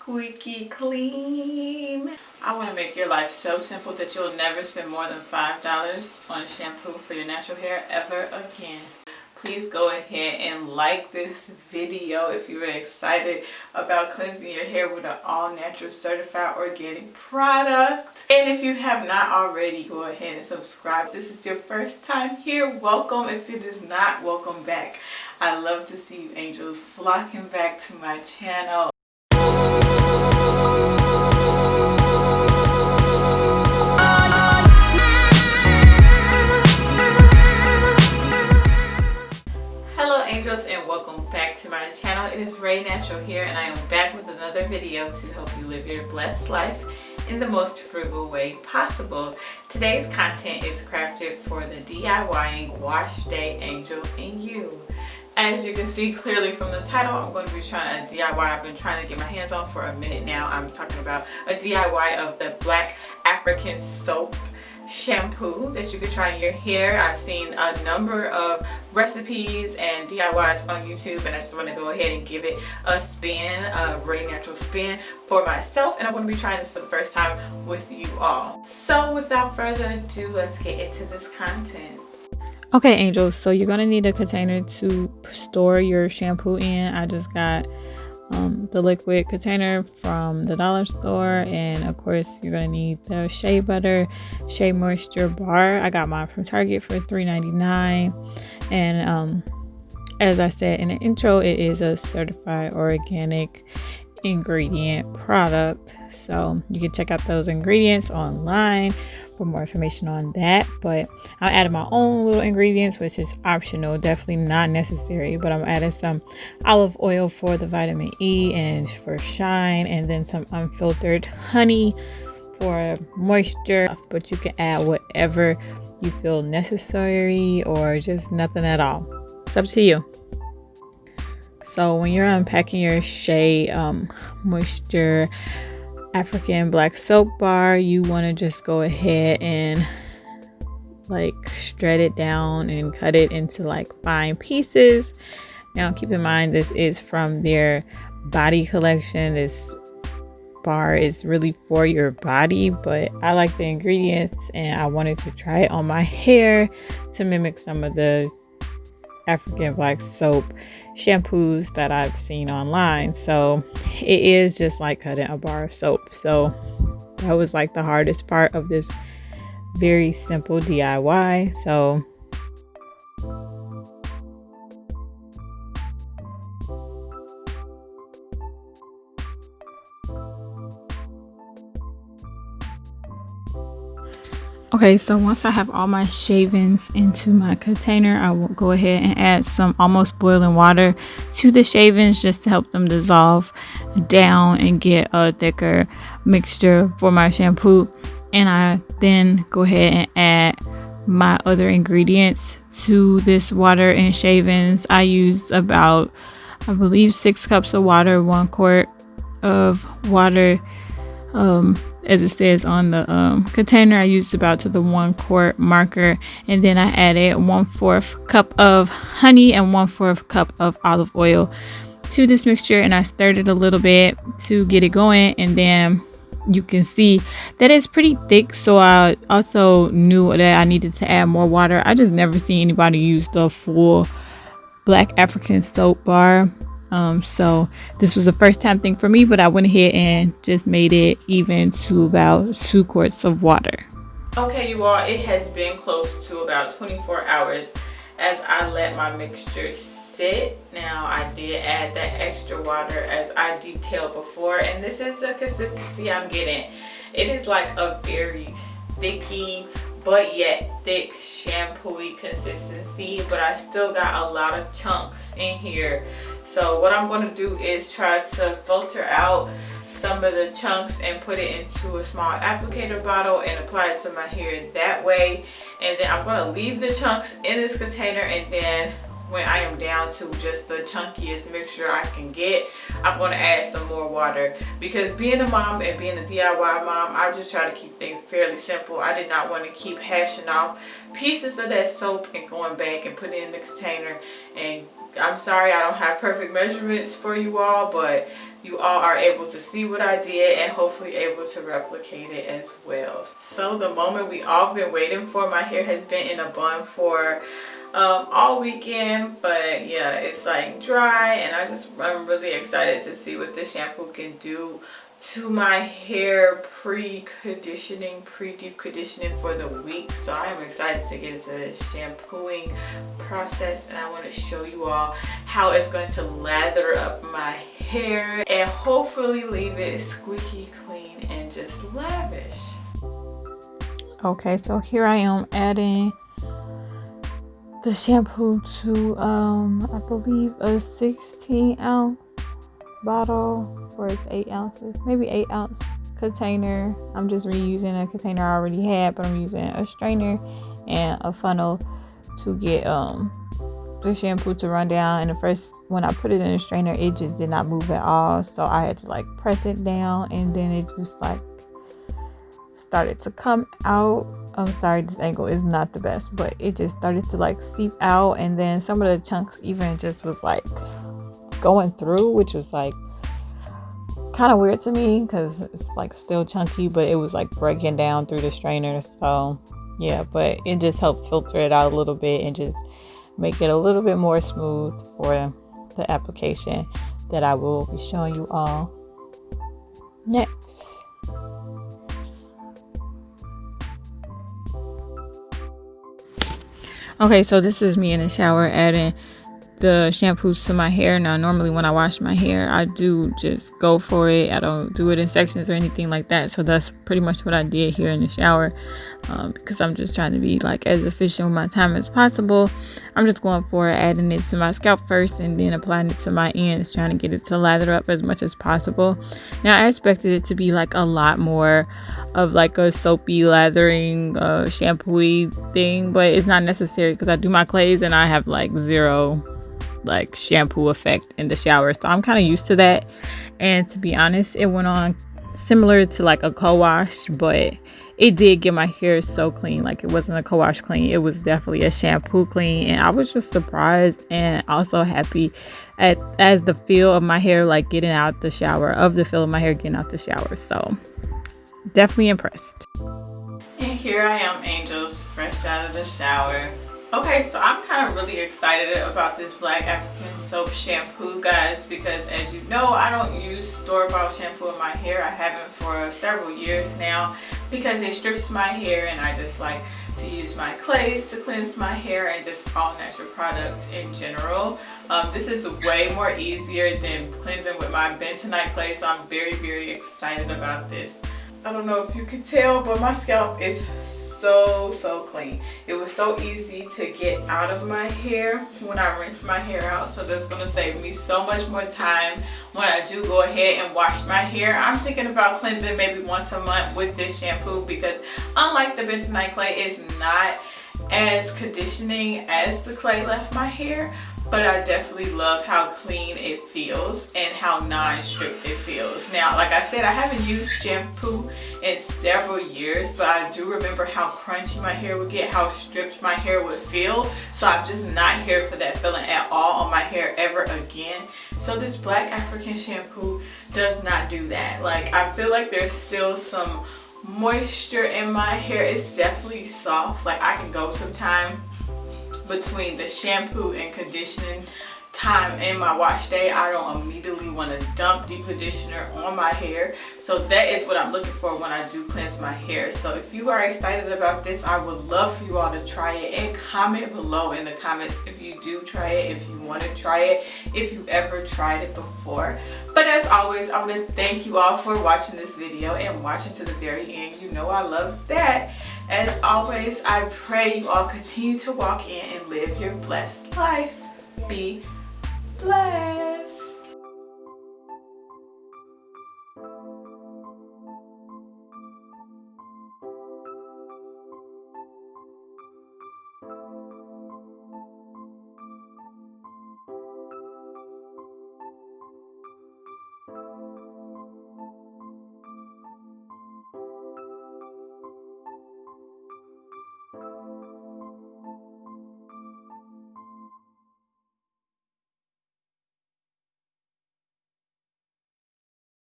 squeaky clean. I want to make your life so simple that you'll never spend more than $5 on a shampoo for your natural hair ever again. Please go ahead and like this video if you're excited about cleansing your hair with an all-natural certified organic product. And if you have not already, go ahead and subscribe. If this is your first time here, welcome. If it is not, welcome back. I love to see you angels flocking back to my channel. Angels, and welcome back to my channel. It is Ray Natural here, and I am back with another video to help you live your blessed life in the most frugal way possible. Today's content is crafted for the DIYing wash day angel in you. As you can see clearly from the title, I'm going to be trying a DIY I've been trying to get my hands on for a minute now. I'm talking about a DIY of the Black African Soap shampoo that you could try in your hair. I've seen a number of recipes and DIYs on YouTube, and I just want to go ahead and give it a spin, a really natural spin for myself, and I'm going to be trying this for the first time with you all. So without further ado, let's get into this content. Okay, angels, so you're going to need a container to store your shampoo in. I just got the liquid container from the dollar store, and of course you're going to need the shea butter, Shea Moisture Bar. I got mine from Target for $3.99, and as I said in the intro, it is a certified organic ingredient product, so you can check out those ingredients online for more information on that. But I added my own little ingredients, which is optional, definitely not necessary, but I'm adding some olive oil for the vitamin E and for shine, and then some unfiltered honey for moisture. But you can add whatever you feel necessary or just nothing at all. It's up to you. So when you're unpacking your Shea Moisture African Black Soap Bar, you want to just go ahead and like shred it down and cut it into like fine pieces. Now keep in mind, this is from their body collection. This bar is really for your body, but I like the ingredients and I wanted to try it on my hair to mimic some of the African Black Soap shampoos that I've seen online. So it is just like cutting a bar of soap. So that was like the hardest part of this very simple DIY. So okay, so once I have all my shavings into my container, I will go ahead and add some almost boiling water to the shavings just to help them dissolve down and get a thicker mixture for my shampoo. And I then go ahead and add my other ingredients to this water and shavings. I use about, I believe, 6 cups of water, 1 quart of water. As it says on the container, I used about to the 1 quart marker, and then I added 1/4 cup of honey and 1/4 cup of olive oil to this mixture, and I stirred it a little bit to get it going. And then you can see that it's pretty thick, so I also knew that I needed to add more water. I just never seen anybody use the full Black African Soap Bar. So this was a first time thing for me, but I went ahead and just made it even to about 2 quarts of water. Okay, you all, it has been close to about 24 hours as I let my mixture sit. Now I did add that extra water as I detailed before, and this is the consistency I'm getting. It is like a very sticky but yet thick shampoo-y consistency, but I still got a lot of chunks in here. So what I'm going to do is try to filter out some of the chunks and put it into a small applicator bottle and apply it to my hair that way. And then I'm going to leave the chunks in this container, and then when I am down to just the chunkiest mixture I can get, I'm going to add some more water. Because being a mom and being a DIY mom, I just try to keep things fairly simple. I did not want to keep hashing off pieces of that soap and going back and putting it in the container. And I'm sorry I don't have perfect measurements for you all, but you all are able to see what I did and hopefully able to replicate it as well. So the moment we all been waiting for, my hair has been in a bun for all weekend, but yeah, it's like dry, and I'm really excited to see what this shampoo can do to my hair pre-deep conditioning for the week. So I am excited to get into the shampooing process, and I want to show you all how it's going to lather up my hair and hopefully leave it squeaky clean and just lavish. Okay, so here I am adding the shampoo to I believe a 16-ounce bottle, or it's 8 ounces, maybe 8-ounce container. I'm just reusing a container I already had, but I'm using a strainer and a funnel to get the shampoo to run down. And when I put it in the strainer, it just did not move at all, so I had to like press it down, and then it just like started to come out. I'm sorry, this angle is not the best, but it just started to like seep out, and then some of the chunks even just was like going through, which was like kind of weird to me because it's like still chunky, but it was like breaking down through the strainer. So yeah, but it just helped filter it out a little bit and just make it a little bit more smooth for the application that I will be showing you all next. Okay, so this is me in the shower adding the shampoos to my hair. Now, normally when I wash my hair, I do just go for it. I don't do it in sections or anything like that. So that's pretty much what I did here in the shower, because I'm just trying to be like as efficient with my time as possible. I'm just going for it, adding it to my scalp first and then applying it to my ends, trying to get it to lather up as much as possible. Now, I expected it to be like a lot more of like a soapy lathering shampoo-y thing, but it's not necessary because I do my clays and I have like zero like shampoo effect in the shower, so I'm kind of used to that. And to be honest, it went on similar to like a co-wash, but it did get my hair so clean. Like, it wasn't a co-wash clean, it was definitely a shampoo clean, and I was just surprised and also happy as the feel of my hair like getting out the shower, so definitely impressed. And here I am, angels, fresh out of the shower. Okay, so I'm kind of really excited about this Black African Soap shampoo, guys, because as you know, I don't use store-bought shampoo in my hair. I haven't for several years now because it strips my hair, and I just like to use my clays to cleanse my hair and just all natural products in general. This is way more easier than cleansing with my bentonite clay, so I'm very, very excited about this. I don't know if you can tell, but my scalp is so clean. It was so easy to get out of my hair when I rinsed my hair out, so that's going to save me so much more time when I do go ahead and wash my hair. I'm thinking about cleansing maybe once a month with this shampoo because unlike the bentonite clay, it's not as conditioning as the clay left my hair, but I definitely love how clean it feels and how non-stripped it feels. Now, like I said, I haven't used shampoo in several years, but I do remember how crunchy my hair would get, how stripped my hair would feel. So I'm just not here for that feeling at all on my hair ever again. So this Black African shampoo does not do that. Like, I feel like there's still some moisture in my hair. It's definitely soft. Like, I can go some time between the shampoo and conditioning time in my wash day. I don't immediately want to dump deep conditioner on my hair, so that is what I'm looking for when I do cleanse my hair. So if you are excited about this, I would love for you all to try it, and comment below in the comments if you do try it, if you want to try it, if you ever tried it before. But as always, I want to thank you all for watching this video and watching to the very end. You know I love that. As always, I pray you all continue to walk in and live your blessed life. Be blessed.